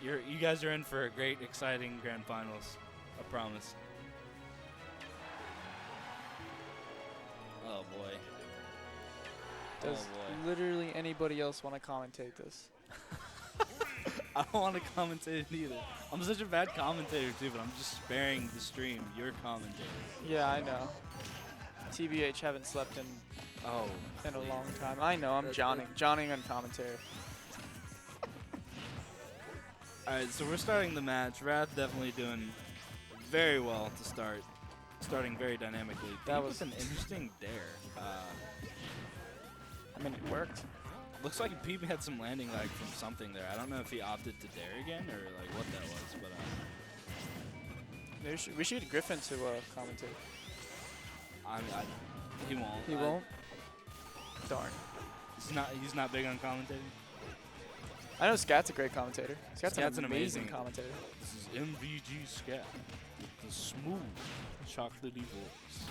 You guys are in for a great, exciting grand finals. I promise. Oh boy. Does literally anybody else want to commentate this? I don't want to commentate it either. I'm such a bad commentator too, but I'm just sparing the stream. You're commentating. Yeah, I know. TBH haven't slept in a long time. I know, I'm Johnning on commentary. Alright, so we're starting the match. Wrath definitely doing very well to start. Starting very dynamically. That was an interesting dare. I mean, it worked. Looks like Peep had some landing lag from something there. I don't know if he opted to dare again or like what that was, but maybe we should get Griffin to commentate. He won't. He won't? Darn. He's not big on commentating. I know Scat's a great commentator. Scat's an amazing commentator. This is MVG Scat. The smooth, chocolatey voice.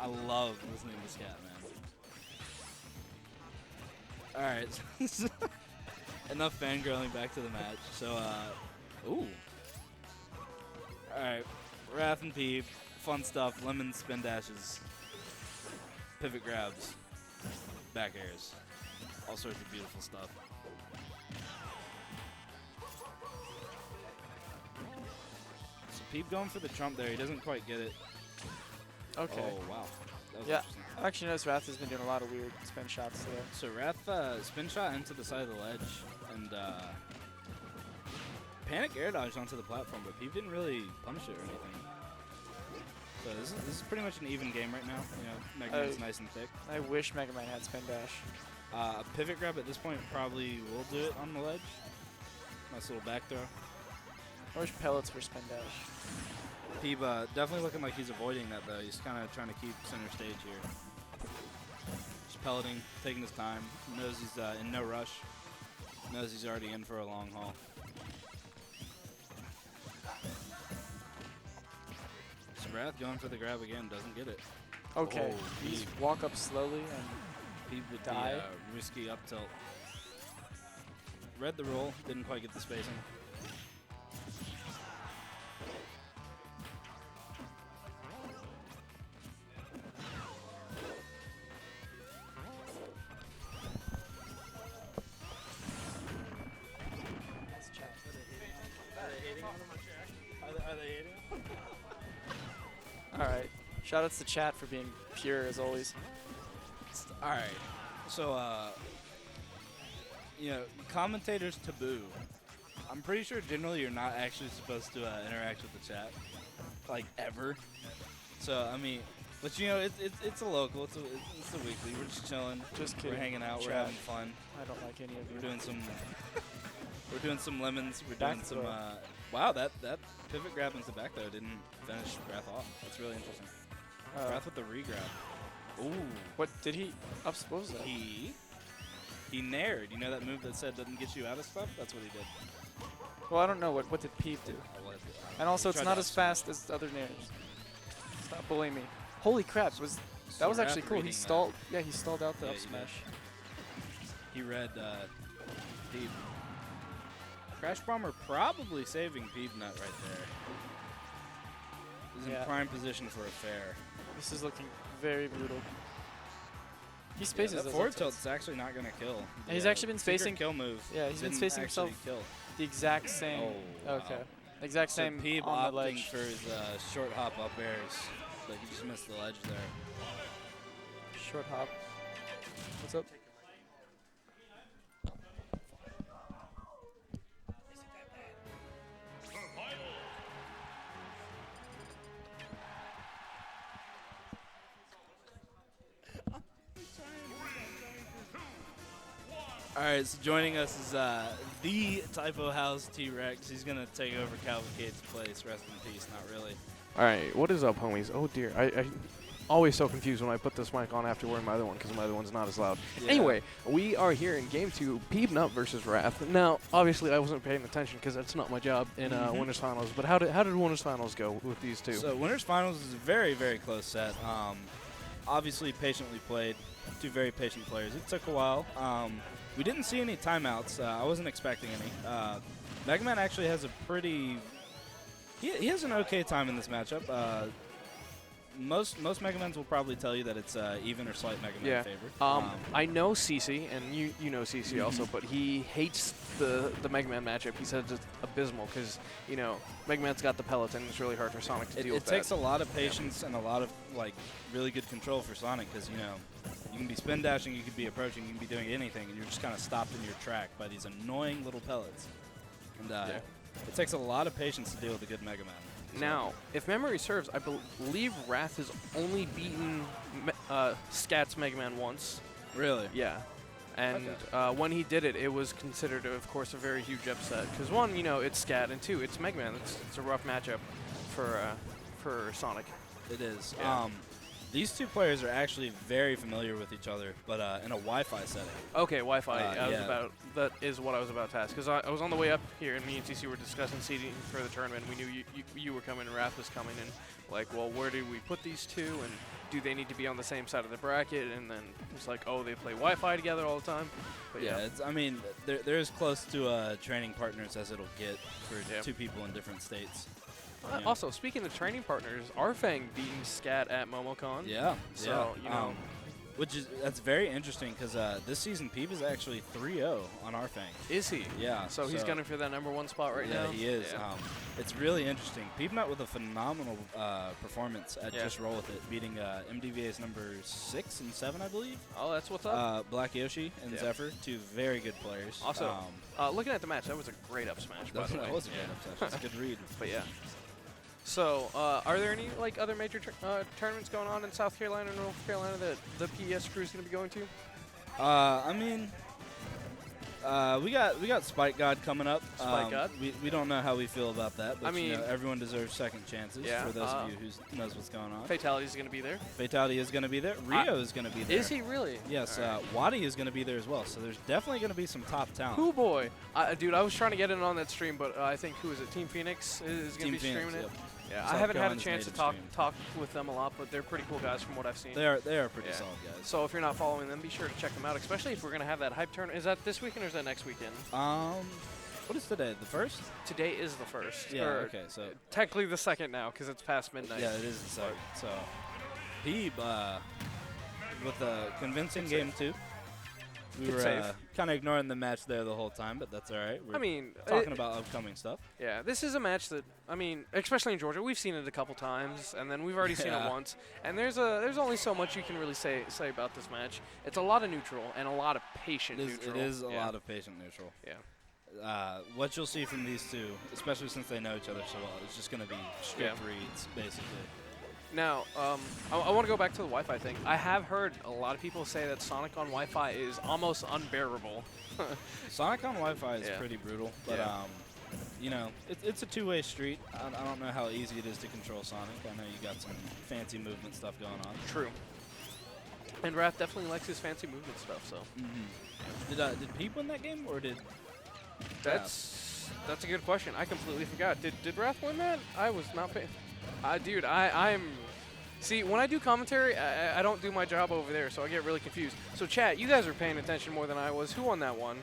I love listening to Scat, man. Alright. Enough fangirling, back to the match. So, ooh. Alright. Wrath and Peep. Fun stuff. Lemon spin dashes. Pivot grabs. Back airs. All sorts of beautiful stuff. So Peep going for the trump there. He doesn't quite get it. Okay. Oh, wow. That was yeah. interesting. I actually noticed Wrath has been doing a lot of weird spin shots today. So Wrath spin shot into the side of the ledge and panic air dodge onto the platform, but Peep didn't really punish it or anything. So this is pretty much an even game right now. You know, Megaman's nice and thick. I wish Megaman had spin dash. A pivot grab at this point probably will do it on the ledge. Nice little back throw. I wish pellets for spin dash. Peep definitely looking like he's avoiding that though. He's kind of trying to keep center stage here. Just pelleting, taking his time. Knows he's in no rush. Knows he's already in for a long haul. So Wrath going for the grab again, doesn't get it. Okay, Oh, he's walk up slowly and Peep with die. the risky up tilt. Read the roll, didn't quite get the spacing. Are they hating? Alright. Shoutouts to chat for being pure as always. Alright. So, you know, commentators taboo. I'm pretty sure generally you're not actually supposed to interact with the chat. Like, ever. So, I mean, but you know, it's a local, it's a weekly. We're just chilling. Just kidding. We're hanging out, Chat. we're having fun. I don't like any of you. We're doing some lemons. We're Back doing some. throw. Wow, that pivot grab into back though didn't finish Wrath off. That's really interesting. Wrath with the re-grab. Ooh. What did he? What was that? He nared. You know that move that said doesn't get you out of stuff? That's what he did. Well, I don't know. What did Peep do? And also, it's not as fast as other nairs. Stop bullying me. Holy crap! That was actually cool. He stalled. Yeah, he stalled out the up smash. He read Peep. Crash Bomber probably saving Peabnut right there. He's in prime position for a fair. This is looking very brutal. He spaces that forward tilt's actually not going to kill. And he's actually been spacing kill move. Yeah, he's been spacing himself the exact same. Oh, wow. Okay. Exact same Peep on the opting ledge. for his short hop up airs. But he just missed the ledge there. Short hop. What's up? All right, so joining us is the Typo House T-Rex. He's going to take over Cavalcade's place. Rest in peace, not really. All right, what is up, homies? Oh, dear. I always so confused when I put this mic on after wearing my other one because my other one's not as loud. Yeah. Anyway, we are here in Game 2, Peabnut versus Wrath. Now, obviously, I wasn't paying attention because that's not my job in Winners Finals. But how did Winners Finals go with these two? So Winners Finals is a very, very close set. Obviously, patiently played. Two very patient players. It took a while. we didn't see any timeouts. I wasn't expecting any. Megaman actually has a pretty. He has an okay time in this matchup. Most Megamans will probably tell you that it's even or slight Megaman favor. I know CC, and you know CC also, but he hates the Megaman matchup. He says it's abysmal because, you know, Megaman's got the pellets, and it's really hard for Sonic to deal with that. It takes a lot of patience and a lot of, like, really good control for Sonic because, you know, you can be spin dashing, you could be approaching, you can be doing anything, and you're just kind of stopped in your track by these annoying little pellets. And it takes a lot of patience to deal with a good Megaman. Now, if memory serves, I believe Wrath has only beaten Scat's Megaman once. Really? Yeah. And when he did it, it was considered, of course, a very huge upset. Because one, you know, it's Scat, and two, it's Megaman. It's a rough matchup for Sonic. It is. Yeah. These two players are actually very familiar with each other, but in a Wi-Fi setting. Okay, Wi-Fi. That is what I was about to ask. Because I was on the way up here, and me and TC were discussing seeding for the tournament. We knew you were coming, and Wrath was coming, and like, well, where do we put these two, and do they need to be on the same side of the bracket? And then it's like, oh, they play Wi-Fi together all the time. But yeah, I mean, they're as close to training partners as it'll get for two people in different states. Also, speaking of training partners, Arfang beating Scat at MomoCon. Yeah. So, you know. That's very interesting because this season Peeb is actually 3-0 on Arfang. Is he? Yeah. So he's gunning for that #1 spot right now? Yeah, he is. Yeah. It's really interesting. Peabnut with a phenomenal performance at Just Roll With It, beating MDVA's number 6 and 7, I believe. Oh, that's what's up? Black Yoshi and Zephyr, two very good players. Also, looking at the match, that was a great up smash, by the way. That was a great up smash. That's a good read. But yeah. So, are there any like other major tournaments going on in South Carolina and North Carolina that the PES crew is going to be going to? I mean, we got Spike God coming up. Spike God. We don't know how we feel about that, but I mean, you know, everyone deserves second chances. Yeah, for those of you who knows what's going on. Fatality is going to be there. Fatality is going to be there. Rio is going to be there. Is he really? Yes. Wadi is going to be there as well. So there's definitely going to be some top talent. Oh boy, dude! I was trying to get in on that stream, but I think who is it? Team Phoenix is going to be streaming it. Yeah, I haven't had a chance to talk with them a lot, but they're pretty cool guys from what I've seen. They are pretty solid guys. So if you're not following them, be sure to check them out, especially if we're going to have that hype tournament. Is that this weekend or is that next weekend? What is today? The 1st? Today is the 1st. Yeah, okay. So technically the 2nd now because it's past midnight. Yeah, it is the 2nd. So Peeb with a convincing game 2. We were kind of ignoring the match there the whole time, but that's all right. We're talking about upcoming stuff. Yeah, this is a match that, I mean, especially in Georgia, we've seen it a couple times, and then we've already seen it once. And there's only so much you can really say about this match. It's a lot of neutral and a lot of patient neutral. It is a lot of patient neutral. Yeah. What you'll see from these two, especially since they know each other so well, is just going to be strict reads, basically. Now, I want to go back to the Wi-Fi thing. I have heard a lot of people say that Sonic on Wi-Fi is almost unbearable. Sonic on Wi-Fi is pretty brutal, but you know, it's a two-way street. I don't know how easy it is to control Sonic. I know you got some fancy movement stuff going on. True. And Wrath definitely likes his fancy movement stuff. So. Did Peep win that game, or did? That's a good question. I completely forgot. Did Wrath win that? I was not paying. Dude, I'm. See, when I do commentary, I don't do my job over there, so I get really confused. So, chat, you guys are paying attention more than I was. Who won that one?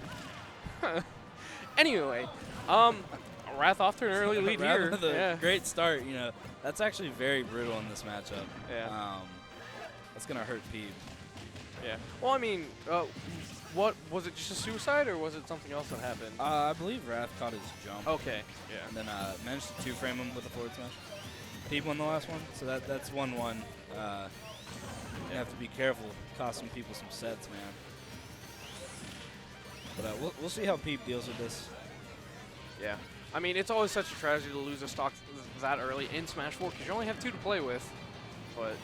Anyway, Wrath off to an early lead here. Great start. You know, that's actually very brutal in this matchup. Yeah. That's gonna hurt Peeb. Yeah. Well, I mean, what was it? Just a suicide, or was it something else that happened? I believe Wrath caught his jump. Okay. Yeah. And then managed to two-frame him with a forward smash. Peeb won the last one, so that's 1-1. You have to be careful, costing people some sets, man. But we'll see how Peeb deals with this. Yeah. I mean, it's always such a tragedy to lose a stock that early in Smash 4 because you only have 2 to play with. But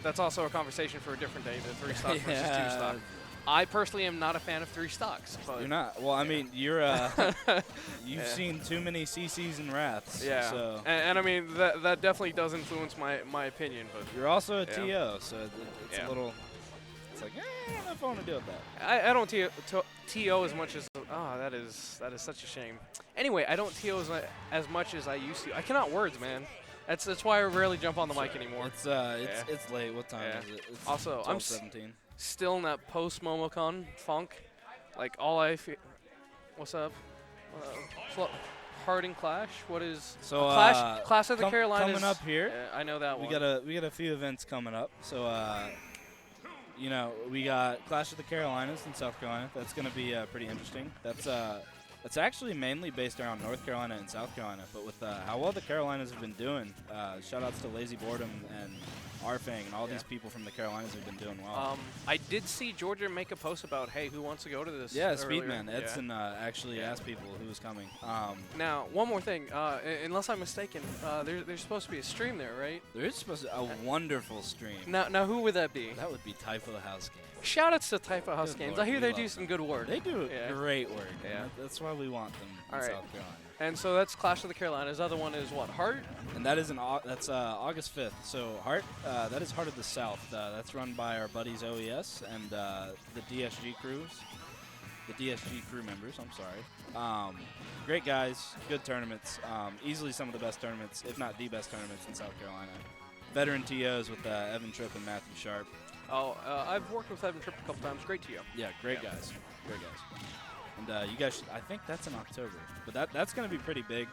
that's also a conversation for a different day, the 3 stock versus 2 stock. I personally am not a fan of 3 stocks. But you're not? Well, I mean, you're you've seen too many CCs and Wraths. Yeah. So. And I mean, that definitely does influence my opinion. But you're also a TO, so it's a little. It's like, I don't know if I want to deal with that. I don't TO as much as that is such a shame. Anyway, I don't TO as much as I used to. I cannot words, man. That's why I rarely jump on the mic anymore. It's late. What time is it? It's also, 12:17. Still in that post-MomoCon funk. Like what's up? Harding Clash. What is So Clash of the Carolinas coming up here? I know that one. We got a few events coming up. So you know, we got Clash of the Carolinas in South Carolina. That's going to be pretty interesting. That's actually mainly based around North Carolina and South Carolina. But with how well the Carolinas have been doing, shout outs to Lazy Boredom and Arfang and all these people from the Carolinas have been doing well. I did see Georgia make a post about, hey, who wants to go to this? Yeah, Speedman. Edson actually asked people who was coming. Now, one more thing. Unless I'm mistaken, there's supposed to be a stream there, right? There is supposed to be a wonderful stream. Now, who would that be? That would be Typo House Games. Shout outs to Typo House Good Games. Lord, I hear we they love do them. some good work. They do great work. Yeah. That's why we want them in South Carolina. And so that's Clash of the Carolinas. Other one is what? Heart? And that is that's August 5th. So Heart, that is Heart of the South. That's run by our buddies OES and the DSG crews. The DSG crew members, I'm sorry. Great guys, good tournaments. Easily some of the best tournaments, if not the best tournaments in South Carolina. Veteran TOs with Evan Tripp and Matthew Sharp. I've worked with Evan Tripp a couple times. Great TO. Yeah, great guys. Great guys. And you guys, I think that's in October. But that's going to be pretty big.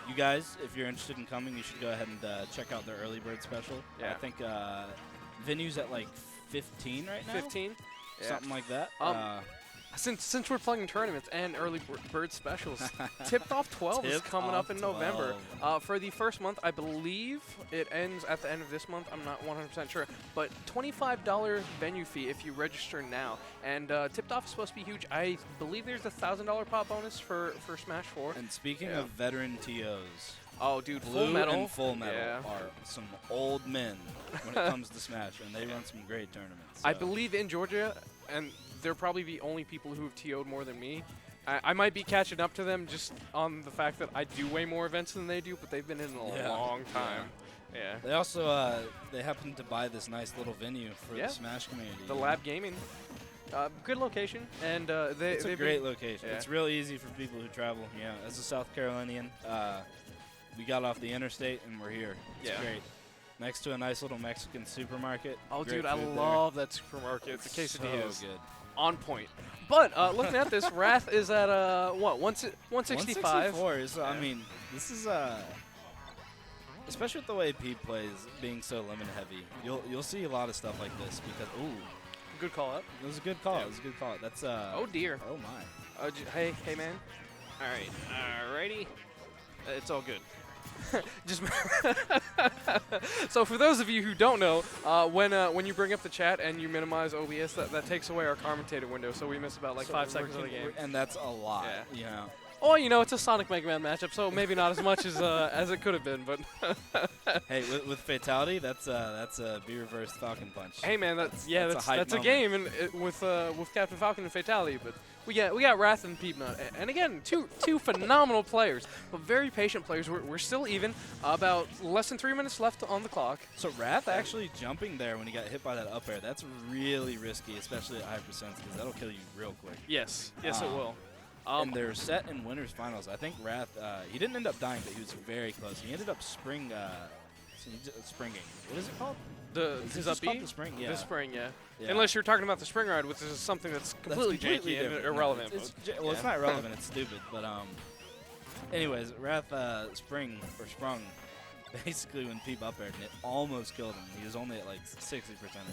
You guys, if you're interested in coming, you should go ahead and check out their early bird special. Yeah. I think venue's at like 15 right now. 15? Something like that. Since we're plugging tournaments and early bird specials, Tipped Off 12 is coming up in November. For the first month, I believe it ends at the end of this month. I'm not 100% sure. But $25 venue fee if you register now. And Tipped Off is supposed to be huge. I believe there's a $1,000 pop bonus for Smash 4. And speaking of veteran TOs, oh, dude, Blue Full Metal and Full Metal are some old men when it comes to Smash, and they run some great tournaments. I believe in Georgia, and they're probably the only people who have TO'd more than me. I might be catching up to them just on the fact that I do way more events than they do, but they've been in a long time. Yeah. They also they happen to buy this nice little venue for the Smash community. The Lab Gaming. Good location, and it's a great location. It's real easy for people who travel. Yeah, as a South Carolinian, we got off the interstate and we're here. It's great. Next to a nice little Mexican supermarket. Oh, dude, I love that supermarket. The quesadillas. So good. On point. But looking at this, Wrath is at what, 165? 164 is, I mean, this is especially with the way Pete plays, being so limit heavy. You'll see a lot of stuff like this because good call up. It was a good call. It was a good call. That's oh dear. Oh my. Hey man. All right. Alrighty. It's all good. Just so for those of you who don't know, when you bring up the chat and you minimize OBS, that takes away our commentator window, so we miss about like 5 seconds of the game. And that's a lot. Yeah. You know. Oh, you know, it's a Sonic Megaman matchup, so maybe not as much as it could have been, but hey, with Fatality, that's a B reverse Falcon Punch. Hey man, that's a game, and with Captain Falcon and Fatality, but we got Wrath and Peabnut, and again, two phenomenal players, but very patient players. We're still even, about less than 3 minutes left on the clock. So Wrath actually jumping there when he got hit by that up air, that's really risky, especially at high percents, because that'll kill you real quick. Yes, it will. And they're set in winners finals. I think Wrath, he didn't end up dying, but he was very close. He ended up springing. What is it called? His up B? The spring, yeah. The spring, yeah. Unless you're talking about the spring ride, which is something that's completely janky and irrelevant. Well, it's not irrelevant. It's stupid. But anyways, Wrath sprung basically when Peep up aired, and it almost killed him. He was only at like 60% or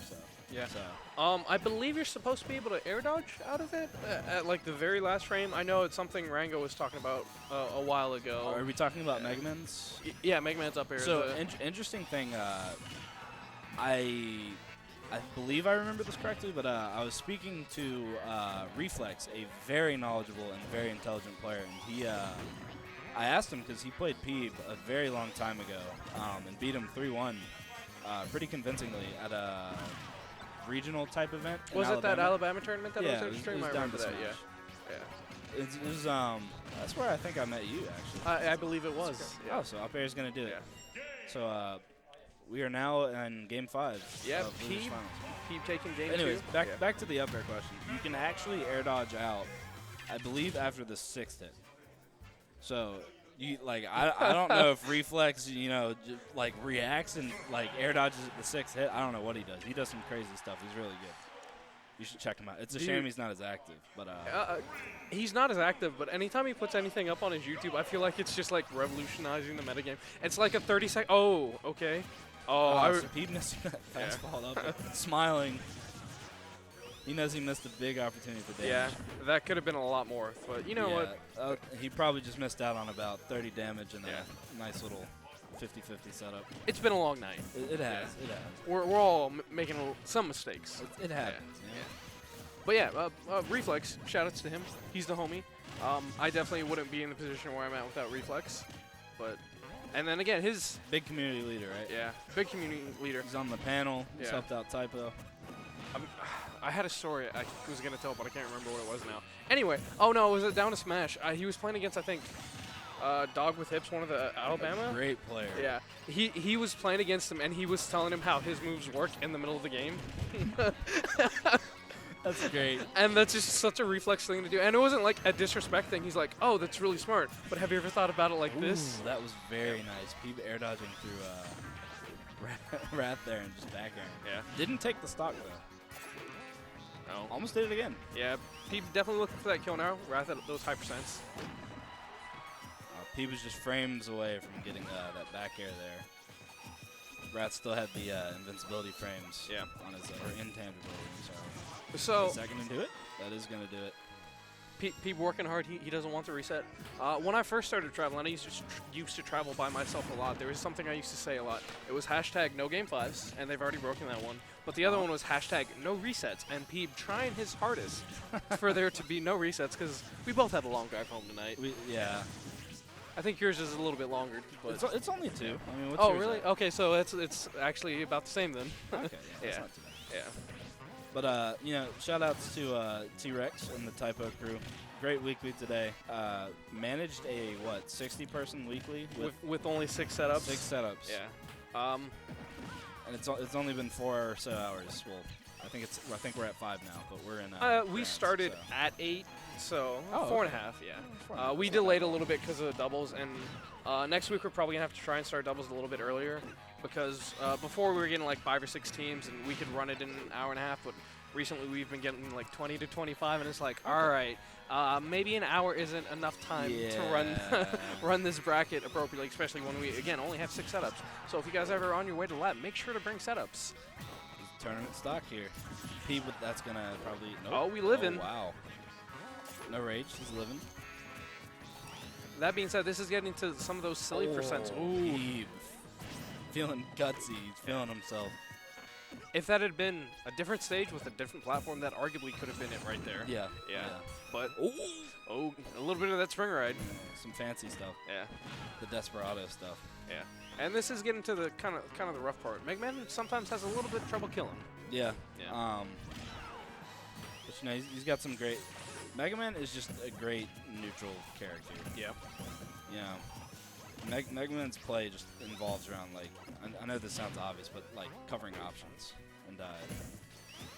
so. Yeah. So. I believe you're supposed to be able to air dodge out of it at like the very last frame. I know it's something Rango was talking about a while ago. Are we talking about Megaman's? Yeah, Megaman's up air. So interesting thing. I believe I remember this correctly, but I was speaking to Reflex, a very knowledgeable and very intelligent player, and he. I asked him because he played Peeb a very long time ago and beat him 3-1 pretty convincingly at a regional type event. Was it that Alabama tournament that was it stream? was I remember that. Yeah. It was that's where I think I met you actually. I believe it was. Oh, so up air's gonna do it. So we are now in game 5. Yeah, Peeb taking game 2. Anyways, back to the up air question. You can actually air dodge out, I believe, after the 6th hit. So, I don't know if Reflex, reacts and, air dodges at the 6th hit. I don't know what he does. He does some crazy stuff. He's really good. You should check him out. It's a shame he's not as active, but he's not as active, but anytime he puts anything up on his YouTube, I feel like it's just like revolutionizing the metagame. It's like a 30-second. Oh, okay. Oh, so Peabnut fast ball up, smiling. He knows he missed a big opportunity for damage. Yeah, that could have been a lot more, but you know what? He probably just missed out on about 30 damage and a nice little 50-50 setup. It's been a long night. It has. It has. We're all making some mistakes. It happens. Yeah. But yeah, Reflex, shout-outs to him. He's the homie. I definitely wouldn't be in the position where I'm at without Reflex. But, and then again, his... Big community leader, right? Yeah, big community leader. He's on the panel. He's helped out Typo. I had a story I was going to tell, but I can't remember what it was now. Anyway, oh no, it was Down to Smash. He was playing against, I think, Dog with Hips, one of the Alabama. Great player. Yeah. He was playing against him, and he was telling him how his moves work in the middle of the game. That's great. And that's just such a Reflex thing to do. And it wasn't like a disrespect thing. He's like, oh, that's really smart. But have you ever thought about it like this? That was very nice. Peeb air dodging through Wrath there and just back airing. Yeah. Didn't take the stock, though. No. Almost did it again. Yeah. Peeb definitely looking for that kill now. Wrath at those high percents. Peeb was just frames away from getting that back air there. Wrath still had the invincibility frames on his, or intangibility, sorry. So, is that going to do it? That is going to do it. Peeb working hard. He doesn't want to reset. When I first started traveling, I used to travel by myself a lot. There was something I used to say a lot. It was hashtag no game 5s, and they've already broken that one. But the other one was hashtag no resets, and Peeb trying his hardest for there to be no resets, because we both had a long drive home tonight. Yeah. I think yours is a little bit longer. But it's only 2. I mean, what's oh, yours really? at? Okay, so it's actually about the same then. Okay, that's not too bad. Yeah. But, you know, shout-outs to T-Rex and the Typo crew. Great weekly today. Managed a, 60-person weekly? With only 6 setups? 6 setups. Yeah. And it's only been 4 or so hours. Well, I think we're at 5 now, but we're in we France, started so. at 8, so 4.5, yeah. 4.5. We delayed a little bit because of the doubles, and next week we're probably going to have to try and start doubles a little bit earlier, because before we were getting like 5 or 6 teams, and we could run it in an hour and a half, but recently we've been getting like 20 to 25, and it's like, all right, maybe an hour isn't enough time to run this bracket appropriately, especially when we, again, only have 6 setups. So if you guys ever are on your way to lab, make sure to bring setups. Tournament stock here. Peeb, that's going to probably... Nope. Oh, we living. Oh, wow. No rage. He's living. That being said, this is getting to some of those silly percents. Ooh. Peeb. Feeling gutsy. He's feeling himself. If that had been a different stage with a different platform, that arguably could have been it right there. Yeah. But, a little bit of that spring ride. Some fancy stuff. Yeah. The Desperado stuff. Yeah. And this is getting to the kind of the rough part. Megaman sometimes has a little bit of trouble killing. Yeah. Yeah. But you know, he's got some great... Megaman is just a great neutral character. Yeah. You know, Megaman's play just involves around, like, I know this sounds obvious, but, like, covering options. And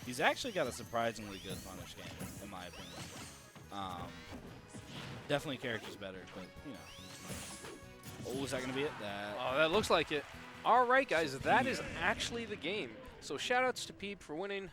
he's actually got a surprisingly good punish game, in my opinion. Definitely character's better, but, you know. Oh, is that going to be it? That looks like it. All right, guys, that is actually the game. So shout-outs to Peeb for winning.